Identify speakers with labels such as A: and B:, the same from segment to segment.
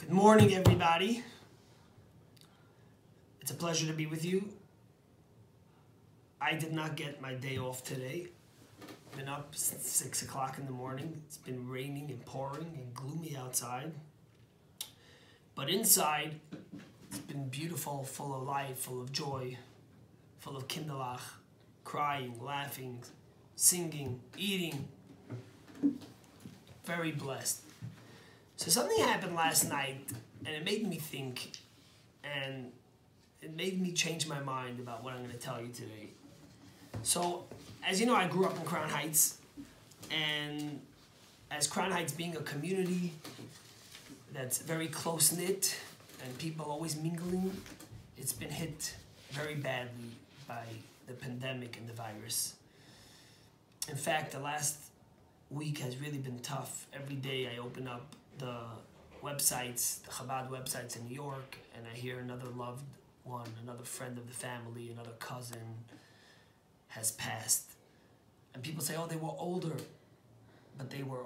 A: Good morning, everybody. It's a pleasure to be with you. I did not get my day off today. I've been up since 6 o'clock in the morning. It's been raining and pouring and gloomy outside. But inside, it's been beautiful, full of life, full of joy, full of kinderlach, crying, laughing, singing, eating. Very blessed. So something happened last night, and it made me think, and it made me change my mind about what I'm going to tell you today. So, as you know, I grew up in Crown Heights, and as Crown Heights being a community that's very close-knit and people always mingling, it's been hit very badly by the pandemic and the virus. In fact, the last week has really been tough. Every day I open up the websites, the Chabad websites in New York, and I hear another loved one, another friend of the family, another cousin has passed. And people say, oh, they were older, but they were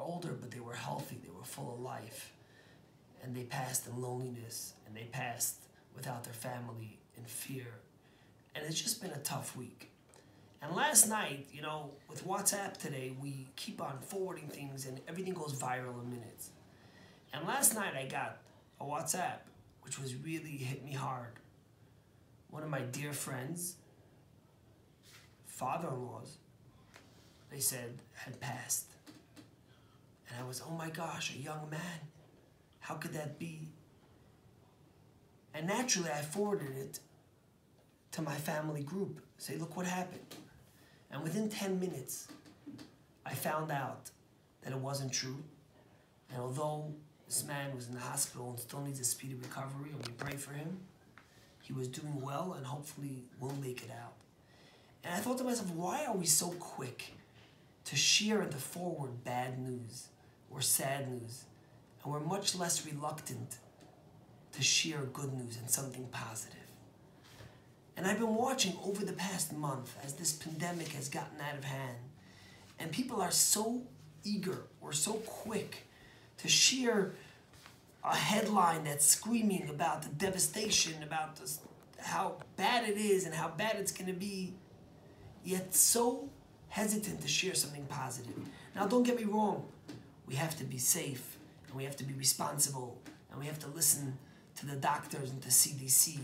A: healthy, they were full of life. And they passed in loneliness, and they passed without their family in fear. And it's just been a tough week. And last night, you know, with WhatsApp today, we keep on forwarding things and everything goes viral in minutes. And last night I got a WhatsApp, which was really hit me hard. One of my dear friends, father-in-laws, they said had passed. And I was, oh my gosh, a young man. How could that be? And naturally I forwarded it to my family group. Say, look what happened. And within 10 minutes, I found out that it wasn't true. And although this man was in the hospital and still needs a speedy recovery, and we pray for him, he was doing well and hopefully will make it out. And I thought to myself, why are we so quick to share and to forward bad news or sad news? And we're much less reluctant to share good news and something positive. And I've been watching over the past month as this pandemic has gotten out of hand, and people are so eager or so quick to share a headline that's screaming about the devastation, about how bad it is and how bad it's going to be, yet so hesitant to share something positive. Now, don't get me wrong. We have to be safe, and we have to be responsible, and we have to listen to the doctors and to CDC,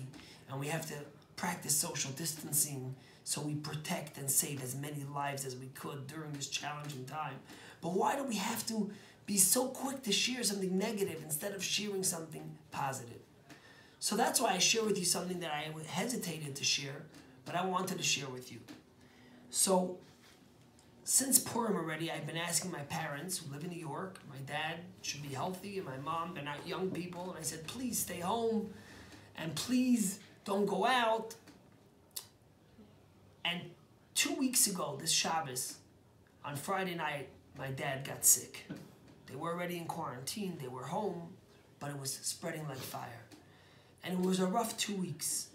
A: and we have to practice social distancing so we protect and save as many lives as we could during this challenging time. But why do we have to be so quick to share something negative instead of sharing something positive? So that's why I share with you something that I hesitated to share, but I wanted to share with you. So since Purim already, I've been asking my parents who live in New York, my dad should be healthy, and my mom, they're not young people, and I said, please stay home, and please don't go out. And 2 weeks ago, this Shabbos, on Friday night, my dad got sick. They were already in quarantine, they were home, but it was spreading like fire. And it was a rough 2 weeks.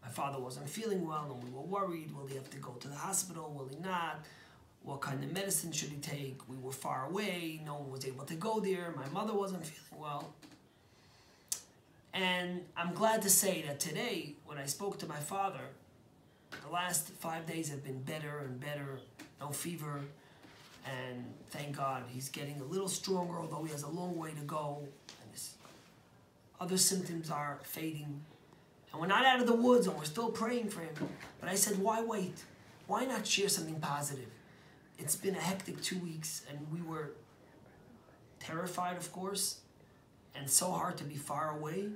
A: My father wasn't feeling well, and we were worried. Will he have to go to the hospital? Will he not? What kind of medicine should he take? We were far away, no one was able to go there. My mother wasn't feeling well. And I'm glad to say that today, when I spoke to my father, the last 5 days have been better and better, no fever, and thank God he's getting a little stronger, although he has a long way to go, and his other symptoms are fading. And we're not out of the woods, and we're still praying for him. But I said, why wait? Why not share something positive? It's been a hectic 2 weeks, and we were terrified, of course, and so hard to be far away.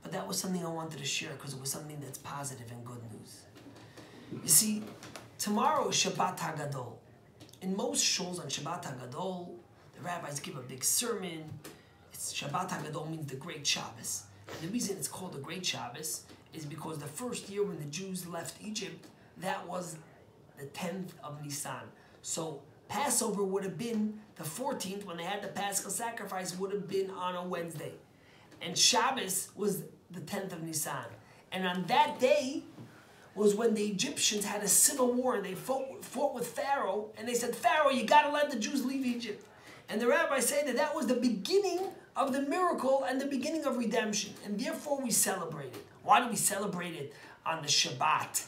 A: But that was something I wanted to share because it was something that's positive and good news. You see, tomorrow is Shabbat HaGadol. In most shuls on Shabbat HaGadol, the rabbis give a big sermon. Shabbat HaGadol means the Great Shabbos. And the reason it's called the Great Shabbos is because the first year when the Jews left Egypt, that was the 10th of Nisan. So Passover would have been the 14th, when they had the Paschal sacrifice, would have been on a Wednesday. And Shabbos was the 10th of Nisan. And on that day was when the Egyptians had a civil war, and they fought with Pharaoh, and they said, Pharaoh, you got to let the Jews leave Egypt. And the rabbis say that that was the beginning of the miracle and the beginning of redemption. And therefore we celebrate it. Why do we celebrate it on the Shabbat,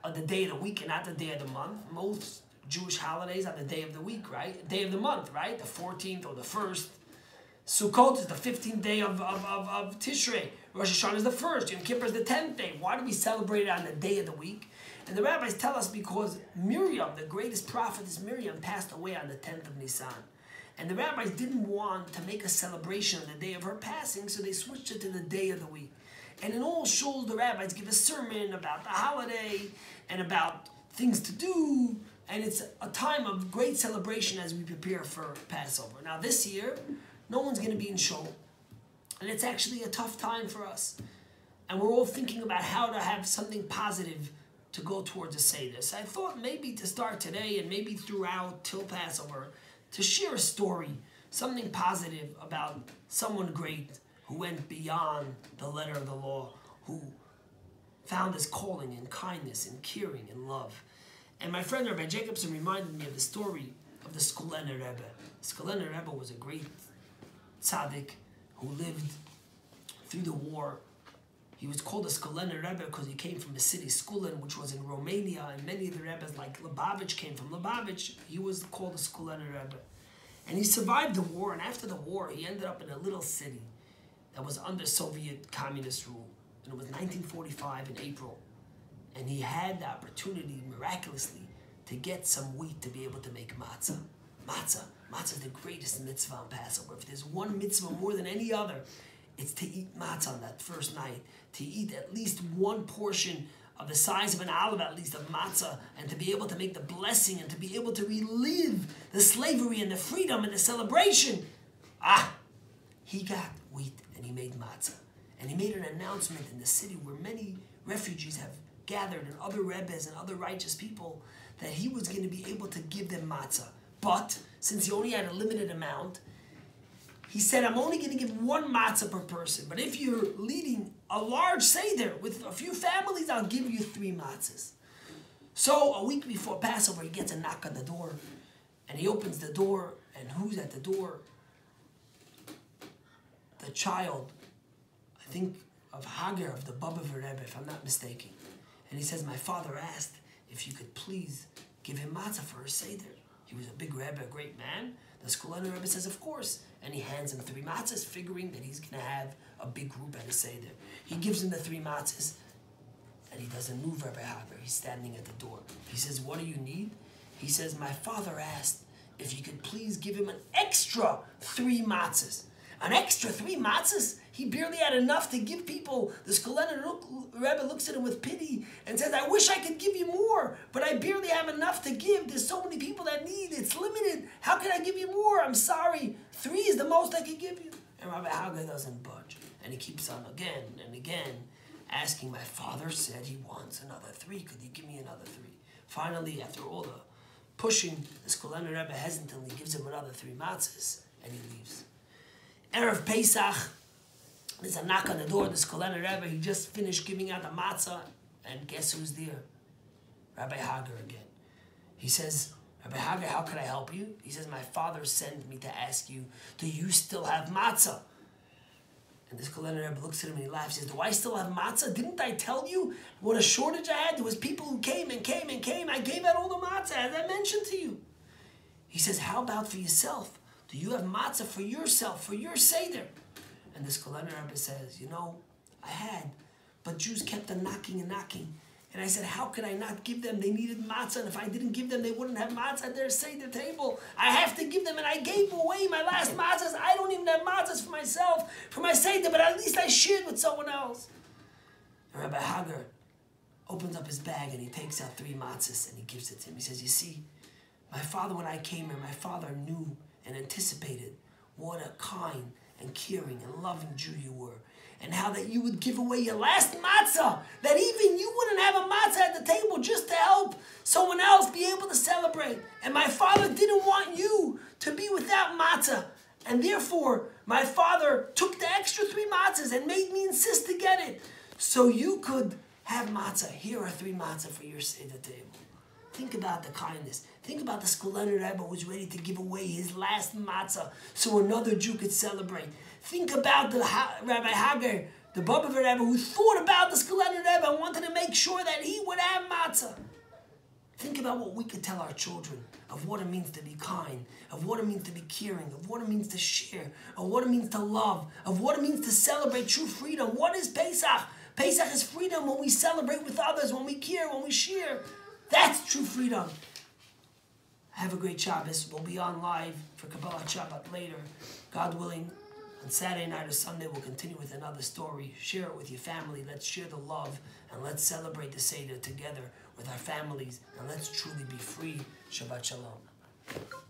A: on the day of the week and not the day of the month? Most Jewish holidays on the day of the week, right? Day of the month, right? The 14th or the 1st. Sukkot is the 15th day of Tishrei. Rosh Hashanah is the 1st. Yom Kippur is the 10th day. Why do we celebrate it on the day of the week? And the rabbis tell us because Miriam, the greatest prophetess Miriam, passed away on the 10th of Nisan. And the rabbis didn't want to make a celebration on the day of her passing, so they switched it to the day of the week. And in all shuls, the rabbis give a sermon about the holiday and about things to do. And it's a time of great celebration as we prepare for Passover. Now this year, no one's going to be in shul. And it's actually a tough time for us. And we're all thinking about how to have something positive to go towards a Seder. So I thought maybe to start today and maybe throughout till Passover to share a story, something positive about someone great who went beyond the letter of the law, who found his calling in kindness and caring and love. And my friend Rebbe Jacobson reminded me of the story of the Skulener Rebbe. Skulener Rebbe was a great tzaddik who lived through the war. He was called a Skulener Rebbe because he came from the city Skulen, which was in Romania, and many of the Rebbes, like Lubavitch, came from Lubavitch. He was called a Skulener Rebbe. And he survived the war, and after the war, he ended up in a little city that was under Soviet communist rule. And it was 1945 in April. And he had the opportunity, miraculously, to get some wheat to be able to make matzah. Matzah. Matzah is the greatest mitzvah on Passover. If there's one mitzvah more than any other, it's to eat matzah on that first night. To eat at least one portion of the size of an olive, at least, of matzah, and to be able to make the blessing and to be able to relive the slavery and the freedom and the celebration. He got wheat and he made matzah. And he made an announcement in the city where many refugees have gathered and other Rebbes and other righteous people that he was going to be able to give them matzah. But since he only had a limited amount, he said, I'm only going to give one matzah per person. But if you're leading a large Seder with a few families, I'll give you 3 matzahs. So a week before Passover, he gets a knock on the door. And he opens the door. And who's at the door? The child, I think, of Hagar, of the Baba Rebbe, if I'm not mistaken. And he says, my father asked if you could please give him matzah for a Seder. He was a big Rebbe, a great man. The Skulener Rebbe says, of course. And he hands him 3 matzahs, figuring that he's going to have a big group at a Seder. He gives him the 3 matzahs, and he doesn't move Rebbe Hager. He's standing at the door. He says, what do you need? He says, my father asked if you could please give him an extra 3 matzahs. An extra 3 matzahs? He barely had enough to give people. The Skulener Rebbe looks at him with pity and says, I wish I could give you more, but I barely have enough to give. There's so many people that need. It's limited. How can I give you more? I'm sorry. 3 is the most I could give you. And Rabbi Hagar doesn't budge. And he keeps on again and again asking, my father said he wants another 3. Could you give me another 3? Finally, after all the pushing, the Skulener Rebbe hesitantly gives him another 3 matzahs, and he leaves. Erev Pesach, there's a knock on the door of the Skulener Rebbe. He just finished giving out the matzah, and guess who's there? Rabbi Hagar again. He says, Rabbi Hagar, how can I help you? He says, my father sent me to ask you, do you still have matzah? And the Skulener Rebbe looks at him and he laughs. He says, do I still have matzah? Didn't I tell you what a shortage I had? There was people who came and came and came. I gave out all the matzah, as I mentioned to you. He says, how about for yourself? Do you have matzah for yourself, for your Seder? And the Skulener Rebbe says, you know, I had, but Jews kept on knocking and knocking. And I said, how could I not give them? They needed matzah, and if I didn't give them, they wouldn't have matzah at their Seder table. I have to give them, and I gave away my last matzahs. I don't even have matzahs for myself, for my Seder, but at least I shared with someone else. And Rabbi Hagar opens up his bag, and he takes out 3 matzahs, and he gives it to him. He says, you see, my father, when I came here, my father knew and anticipated what a kind and caring and loving Jew you were, and how that you would give away your last matzah, that even you wouldn't have a matzah at the table just to help someone else be able to celebrate. And my father didn't want you to be without matzah, and therefore my father took the extra 3 matzahs and made me insist to get it, so you could have matzah. Here are 3 matzah for your Seder table. Think about the kindness. Think about the Skulener Rebbe who was ready to give away his last matzah so another Jew could celebrate. Think about the Rabbi Hager, the Rebbe Rebbe, who thought about the Skulener Rebbe and wanted to make sure that he would have matzah. Think about what we could tell our children of what it means to be kind, of what it means to be caring, of what it means to share, of what it means to love, of what it means to celebrate true freedom. What is Pesach? Pesach is freedom when we celebrate with others, when we care, when we share. That's true freedom. Have a great Shabbos. We'll be on live for Kabbalah Shabbat later. God willing, on Saturday night or Sunday, we'll continue with another story. Share it with your family. Let's share the love and let's celebrate the Seder together with our families. And let's truly be free. Shabbat Shalom.